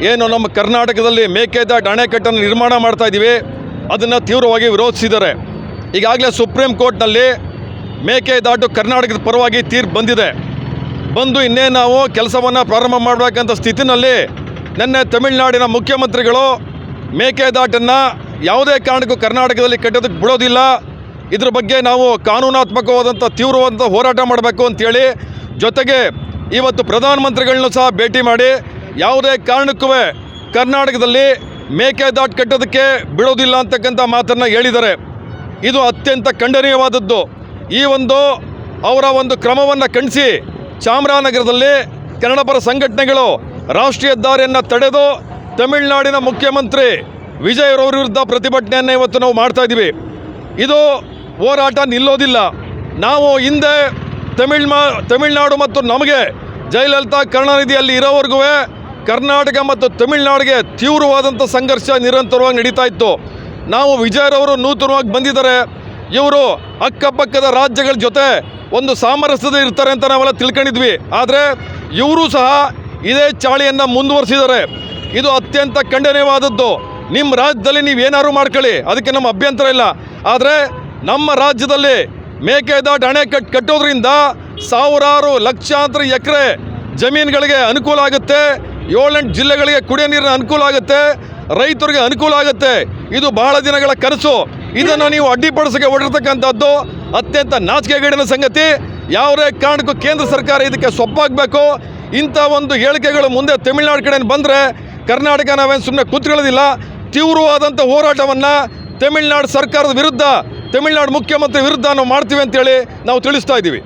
ಏನು ನಮ್ಮ ಕರ್ನಾಟಕದಲ್ಲಿ ಮೇಕೆದಾಟು ಅಣೆಕಟ್ಟನ್ನು ನಿರ್ಮಾಣ ಮಾಡ್ತಾ ಇದ್ದೀವಿ, ಅದನ್ನು ತೀವ್ರವಾಗಿ ವಿರೋಧಿಸಿದ್ದಾರೆ. ಈಗಾಗಲೇ ಸುಪ್ರೀಂ ಕೋರ್ಟ್ನಲ್ಲಿ ಮೇಕೆದಾಟು ಕರ್ನಾಟಕದ ಪರವಾಗಿ ತೀರ್ಪು ಬಂದು ಇನ್ನೇ ನಾವು ಕೆಲಸವನ್ನು ಪ್ರಾರಂಭ ಮಾಡಬೇಕಂತ ಸ್ಥಿತಿನಲ್ಲಿ ನಿನ್ನೆ ತಮಿಳುನಾಡಿನ ಮುಖ್ಯಮಂತ್ರಿಗಳು ಮೇಕೆದಾಟನ್ನು ಯಾವುದೇ ಕಾರಣಕ್ಕೂ ಕರ್ನಾಟಕದಲ್ಲಿ ಕಟ್ಟೋದಕ್ಕೆ ಬಿಡೋದಿಲ್ಲ, ಇದ್ರ ಬಗ್ಗೆ ನಾವು ಕಾನೂನಾತ್ಮಕವಾದಂಥ ತೀವ್ರವಾದಂಥ ಹೋರಾಟ ಮಾಡಬೇಕು ಅಂಥೇಳಿ, ಜೊತೆಗೆ ಇವತ್ತು ಪ್ರಧಾನಮಂತ್ರಿಗಳನ್ನೂ ಸಹ ಭೇಟಿ ಮಾಡಿ ಯಾವುದೇ ಕಾರಣಕ್ಕೂ ಕರ್ನಾಟಕದಲ್ಲಿ ಮೇಕೆದಾಟು ಕಟ್ಟೋದಕ್ಕೆ ಬಿಡೋದಿಲ್ಲ ಅಂತಕ್ಕಂಥ ಮಾತನ್ನು ಹೇಳಿದ್ದಾರೆ. ಇದು ಅತ್ಯಂತ ಖಂಡನೀಯವಾದದ್ದು. ಈ ಅವರ ಕ್ರಮವನ್ನು ಖಂಡಿಸಿ ಚಾಮರಾಜನಗರದಲ್ಲಿ ಕನ್ನಡಪರ ಸಂಘಟನೆಗಳು ರಾಷ್ಟ್ರೀಯ ಹೆದ್ದಾರಿಯನ್ನು ತಡೆದು ತಮಿಳುನಾಡಿನ ಮುಖ್ಯಮಂತ್ರಿ ವಿಜಯ್ ಅವರ ವಿರುದ್ಧ ಪ್ರತಿಭಟನೆಯನ್ನು ಇವತ್ತು ನಾವು ಮಾಡ್ತಾ ಇದ್ದೀವಿ. ಇದು ಹೋರಾಟ ನಿಲ್ಲೋದಿಲ್ಲ. ನಾವು ಹಿಂದೆ ತಮಿಳುನಾಡು ಮತ್ತು ನಮಗೆ ಜಯಲಲಿತಾ ಕರುಣಾನಿಧಿಯಲ್ಲಿ ಇರೋವರೆಗೂ ಕರ್ನಾಟಕ ಮತ್ತು ತಮಿಳುನಾಡಿಗೆ ತೀವ್ರವಾದಂಥ ಸಂಘರ್ಷ ನಿರಂತರವಾಗಿ ನಡೀತಾ ಇತ್ತು. ನಾವು ವಿಜಯರವರು ನೂತನವಾಗಿ ಬಂದಿದ್ದಾರೆ, ಇವರು ಅಕ್ಕಪಕ್ಕದ ರಾಜ್ಯಗಳ ಜೊತೆ ಒಂದು ಸಾಮರಸ್ಯದ ಇರ್ತಾರೆ ಅಂತ ನಾವೆಲ್ಲ ತಿಳ್ಕೊಂಡಿದ್ವಿ. ಆದರೆ ಇವರು ಸಹ ಇದೇ ಚಾಳಿಯನ್ನು ಮುಂದುವರಿಸಿದ್ದಾರೆ. ಇದು ಅತ್ಯಂತ ಖಂಡನೀಯವಾದದ್ದು. ನಿಮ್ಮ ರಾಜ್ಯದಲ್ಲಿ ನೀವೇನಾದ್ರು ಮಾಡ್ಕೊಳ್ಳಿ, ಅದಕ್ಕೆ ನಮ್ಮ ಅಭ್ಯಂತರ ಇಲ್ಲ. ಆದರೆ ನಮ್ಮ ರಾಜ್ಯದಲ್ಲಿ ಮೇಕೆದಾಟು ಅಣೆಕಟ್ಟು ಕಟ್ಟೋದ್ರಿಂದ ಸಾವಿರಾರು ಲಕ್ಷಾಂತರ ಎಕರೆ ಜಮೀನುಗಳಿಗೆ ಅನುಕೂಲ ಆಗುತ್ತೆ, 7-8 ಜಿಲ್ಲೆಗಳಿಗೆ ಕುಡಿಯೋ ನೀರಿನ ಅನುಕೂಲ ಆಗುತ್ತೆ, ರೈತರಿಗೆ ಅನುಕೂಲ ಆಗುತ್ತೆ. ಇದು ಬಹಳ ದಿನಗಳ ಕನಸು. ಇದನ್ನು ನೀವು ಅಡ್ಡಿಪಡಿಸಕ್ಕೆ ಹೊರಟಿರ್ತಕ್ಕಂಥದ್ದು ಅತ್ಯಂತ ನಾಚಿಕೆಗೇಡಿನ ಸಂಗತಿ. ಯಾವುದೇ ಕಾರಣಕ್ಕೂ ಕೇಂದ್ರ ಸರ್ಕಾರ ಇದಕ್ಕೆ ಸೊಪ್ಪಾಗಬೇಕು. ಇಂಥ ಹೇಳಿಕೆಗಳು ಮುಂದೆ ತಮಿಳುನಾಡು ಕಡೆ ಬಂದರೆ ಕರ್ನಾಟಕ ನಾವೇನು ಸುಮ್ಮನೆ ಕೂತ್ಕೊಳ್ಳೋದಿಲ್ಲ. ತೀವ್ರವಾದಂಥ ಹೋರಾಟವನ್ನು ತಮಿಳುನಾಡು ಸರ್ಕಾರದ ವಿರುದ್ಧ, ತಮಿಳುನಾಡು ಮುಖ್ಯಮಂತ್ರಿ ವಿರುದ್ಧ ನಾವು ಮಾಡ್ತೀವಿ ಅಂತೇಳಿ ನಾವು ತಿಳಿಸ್ತಾ ಇದ್ದೀವಿ.